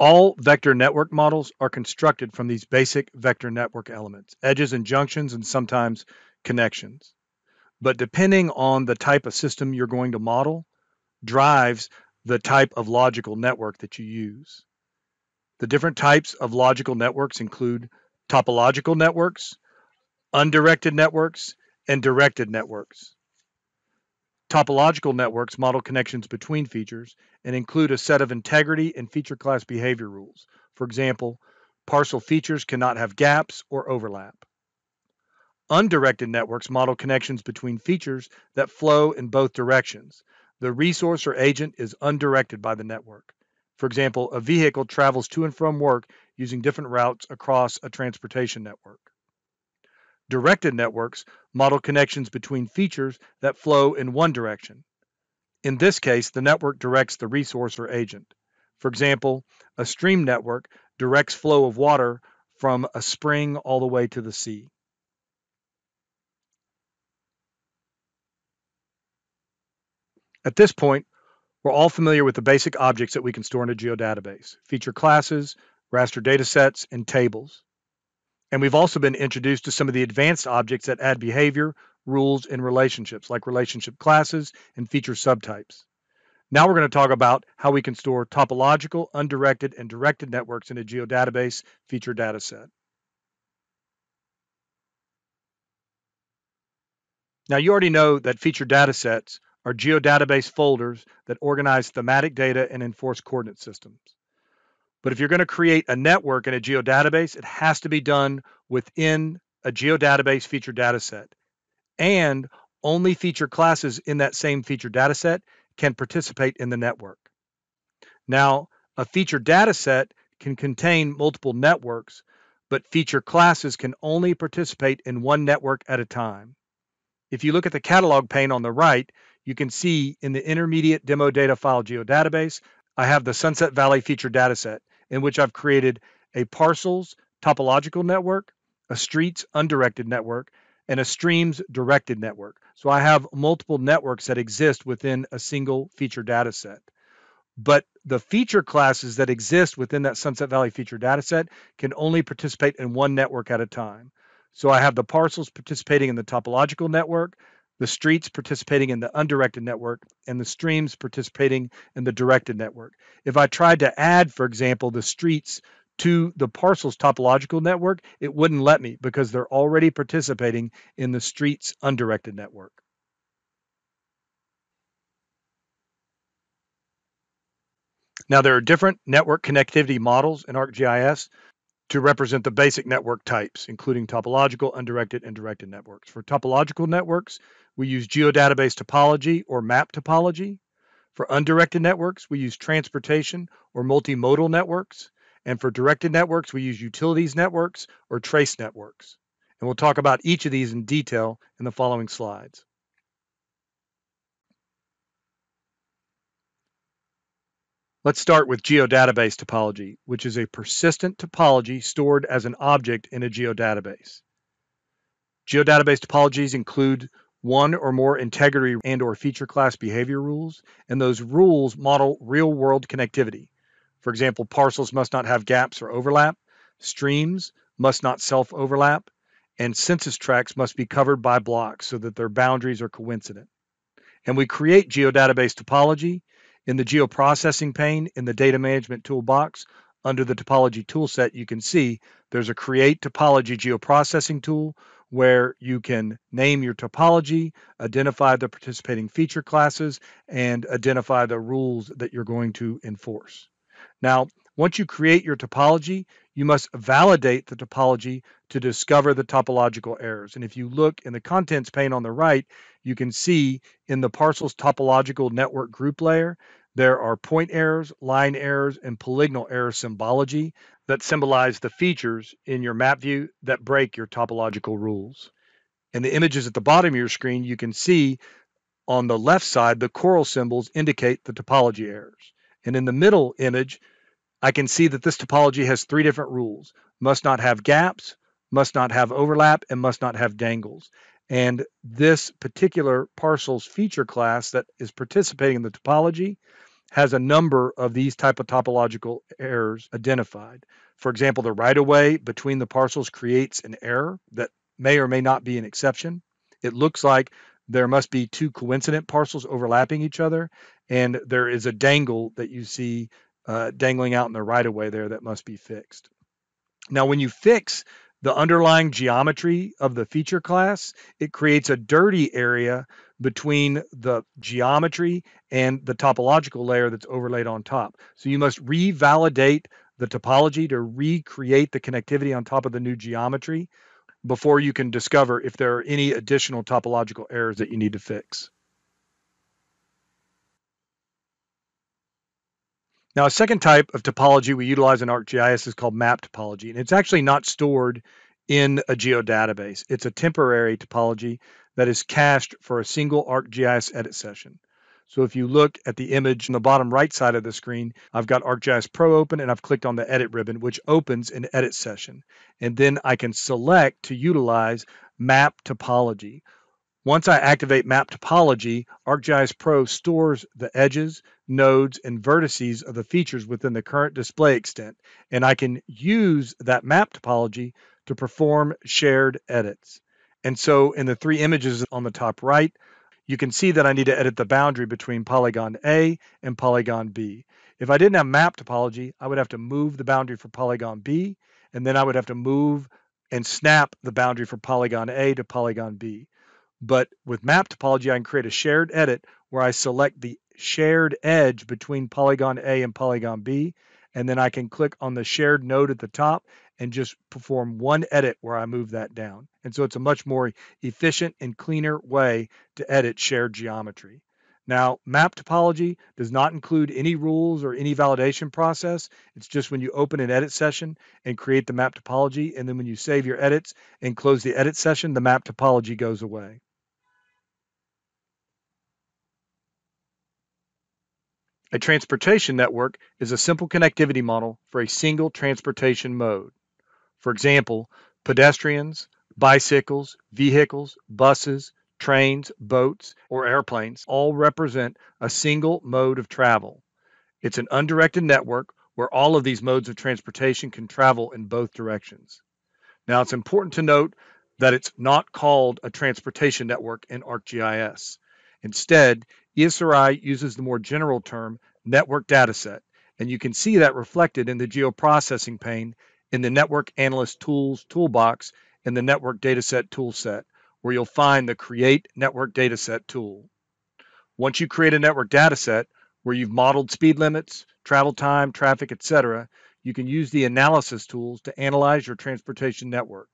All vector network models are constructed from these basic vector network elements, edges and junctions, and sometimes connections. But depending on the type of system you're going to model, drives the type of logical network that you use. The different types of logical networks include topological networks, undirected networks, and directed networks. Topological networks model connections between features and include a set of integrity and feature class behavior rules. For example, partial features cannot have gaps or overlap. Undirected networks model connections between features that flow in both directions. The resource or agent is undirected by the network. For example, a vehicle travels to and from work using different routes across a transportation network. Directed networks model connections between features that flow in one direction. In this case, the network directs the resource or agent. For example, a stream network directs flow of water from a spring all the way to the sea. At this point, we're all familiar with the basic objects that we can store in a geodatabase: feature classes, raster datasets, and tables. And we've also been introduced to some of the advanced objects that add behavior, rules, and relationships, like relationship classes and feature subtypes. Now we're going to talk about how we can store topological, undirected, and directed networks in a geodatabase feature dataset. Now you already know that feature datasets are geodatabase folders that organize thematic data and enforce coordinate systems. But if you're going to create a network in a geodatabase, it has to be done within a geodatabase feature dataset. And only feature classes in that same feature dataset can participate in the network. Now, a feature dataset can contain multiple networks, but feature classes can only participate in one network at a time. If you look at the catalog pane on the right, you can see in the intermediate demo data file geodatabase, I have the Sunset Valley feature dataset, in which I've created a parcels topological network, a streets undirected network, and a streams directed network. So I have multiple networks that exist within a single feature dataset. But the feature classes that exist within that Sunset Valley feature dataset can only participate in one network at a time. So I have the parcels participating in the topological network, the streets participating in the undirected network, and the streams participating in the directed network. If I tried to add, for example, the streets to the parcels topological network, it wouldn't let me because they're already participating in the streets undirected network. Now, there are different network connectivity models in ArcGIS to represent the basic network types, including topological, undirected, and directed networks. For topological networks, we use geodatabase topology or map topology. For undirected networks, we use transportation or multimodal networks. And for directed networks, we use utilities networks or trace networks. And we'll talk about each of these in detail in the following slides. Let's start with geodatabase topology, which is a persistent topology stored as an object in a geodatabase. Geodatabase topologies include one or more integrity and/or feature class behavior rules, and those rules model real-world connectivity. For example, parcels must not have gaps or overlap, streams must not self-overlap, and census tracts must be covered by blocks so that their boundaries are coincident. And we create geodatabase topology in the geoprocessing pane in the data management toolbox. Under the topology toolset, you can see there's a create topology geoprocessing tool where you can name your topology, identify the participating feature classes, and identify the rules that you're going to enforce. Now, once you create your topology, you must validate the topology to discover the topological errors. And if you look in the contents pane on the right, you can see in the parcels topological network group layer, there are point errors, line errors, and polygonal error symbology that symbolize the features in your map view that break your topological rules. In the images at the bottom of your screen, you can see on the left side, the coral symbols indicate the topology errors. And in the middle image, I can see that this topology has three different rules: must not have gaps, must not have overlap, and must not have dangles. And this particular parcels feature class that is participating in the topology has a number of these type of topological errors identified. For example, the right-of-way between the parcels creates an error that may or may not be an exception. It looks like there must be two coincident parcels overlapping each other, and there is a dangle that you see dangling out in the right-of-way there that must be fixed. Now, when you fix the underlying geometry of the feature class, it creates a dirty area between the geometry and the topological layer that's overlaid on top. So you must revalidate the topology to recreate the connectivity on top of the new geometry before you can discover if there are any additional topological errors that you need to fix. Now, a second type of topology we utilize in ArcGIS is called map topology, and it's actually not stored in a geodatabase. It's a temporary topology that is cached for a single ArcGIS edit session. So if you look at the image on the bottom right side of the screen, I've got ArcGIS Pro open and I've clicked on the edit ribbon, which opens an edit session. And then I can select to utilize map topology. Once I activate map topology, ArcGIS Pro stores the edges, nodes, and vertices of the features within the current display extent, and I can use that map topology to perform shared edits. And so in the three images on the top right, you can see that I need to edit the boundary between polygon A and polygon B. If I didn't have map topology, I would have to move the boundary for polygon B, and then I would have to move and snap the boundary for polygon A to polygon B. But with map topology, I can create a shared edit where I select the shared edge between polygon A and polygon B, and then I can click on the shared node at the top and just perform one edit where I move that down. And so it's a much more efficient and cleaner way to edit shared geometry. Now, map topology does not include any rules or any validation process. It's just when you open an edit session and create the map topology, and then when you save your edits and close the edit session, the map topology goes away. A transportation network is a simple connectivity model for a single transportation mode. For example, pedestrians, bicycles, vehicles, buses, trains, boats, or airplanes all represent a single mode of travel. It's an undirected network where all of these modes of transportation can travel in both directions. Now, it's important to note that it's not called a transportation network in ArcGIS. Instead, ESRI uses the more general term network dataset, and you can see that reflected in the geoprocessing pane in the Network Analyst Tools toolbox in the Network Dataset toolset, where you'll find the Create Network Dataset tool. Once you create a network dataset where you've modeled speed limits, travel time, traffic, etc., you can use the analysis tools to analyze your transportation network.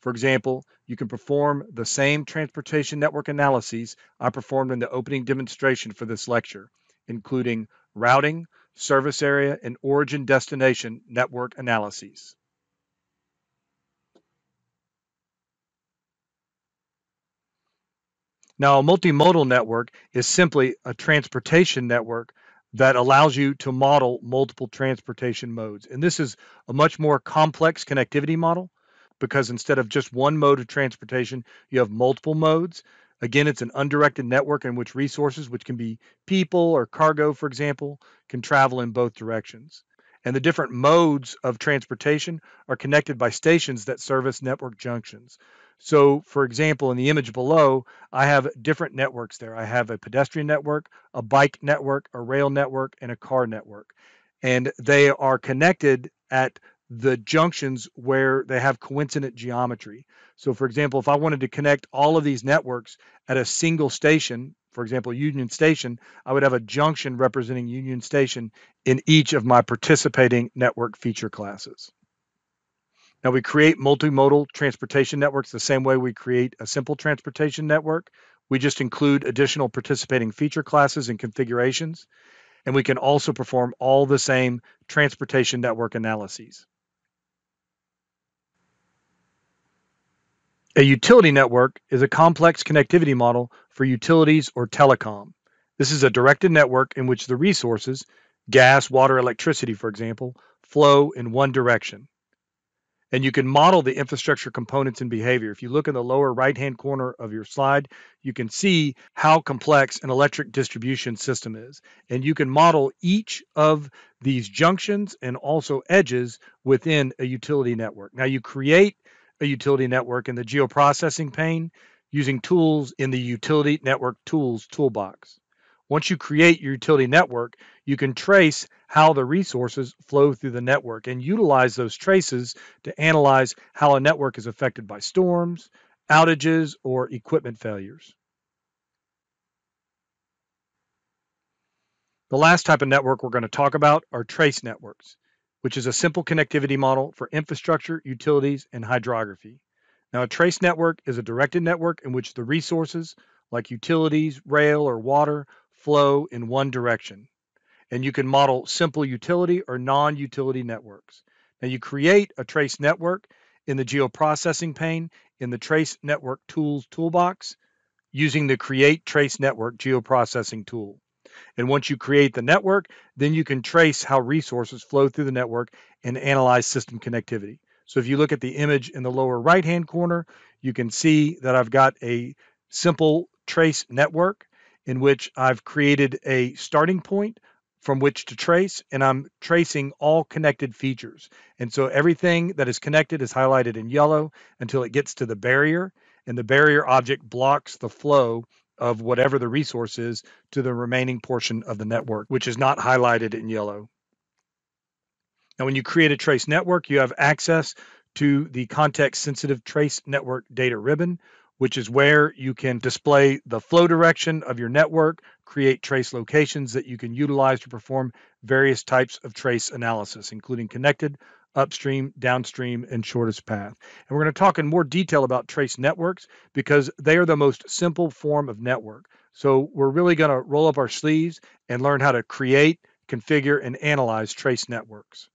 For example, you can perform the same transportation network analyses I performed in the opening demonstration for this lecture, including routing, service area, and origin destination network analyses. Now, a multimodal network is simply a transportation network that allows you to model multiple transportation modes. And this is a much more complex connectivity model because instead of just one mode of transportation, you have multiple modes. Again, it's an undirected network in which resources, which can be people or cargo, for example, can travel in both directions. And the different modes of transportation are connected by stations that service network junctions. So, for example, in the image below, I have different networks there. I have a pedestrian network, a bike network, a rail network, and a car network. And they are connected at the junctions where they have coincident geometry. So, for example, if I wanted to connect all of these networks at a single station, for example, Union Station, I would have a junction representing Union Station in each of my participating network feature classes. Now, we create multimodal transportation networks the same way we create a simple transportation network. We just include additional participating feature classes and configurations, and we can also perform all the same transportation network analyses. A utility network is a complex connectivity model for utilities or telecom. This is a directed network in which the resources, gas, water, electricity, for example, flow in one direction. And you can model the infrastructure components and behavior. If you look in the lower right-hand corner of your slide, you can see how complex an electric distribution system is. And you can model each of these junctions and also edges within a utility network. Now you create a utility network in the geoprocessing pane using tools in the Utility Network Tools toolbox. Once you create your utility network, you can trace how the resources flow through the network and utilize those traces to analyze how a network is affected by storms, outages, or equipment failures. The last type of network we're going to talk about are trace networks, which is a simple connectivity model for infrastructure, utilities, and hydrography. Now, a trace network is a directed network in which the resources, like utilities, rail, or water, flow in one direction. And you can model simple utility or non-utility networks. Now you create a trace network in the geoprocessing pane in the Trace Network Tools toolbox using the Create Trace Network geoprocessing tool. And once you create the network, then you can trace how resources flow through the network and analyze system connectivity. So if you look at the image in the lower right-hand corner, you can see that I've got a simple trace network in which I've created a starting point from which to trace, and I'm tracing all connected features. And so everything that is connected is highlighted in yellow until it gets to the barrier, and the barrier object blocks the flow of whatever the resource is to the remaining portion of the network, which is not highlighted in yellow. Now, when you create a trace network, you have access to the context-sensitive trace network data ribbon, which is where you can display the flow direction of your network, create trace locations that you can utilize to perform various types of trace analysis, including connected, upstream, downstream, and shortest path. And we're going to talk in more detail about trace networks because they are the most simple form of network. So we're really going to roll up our sleeves and learn how to create, configure, and analyze trace networks.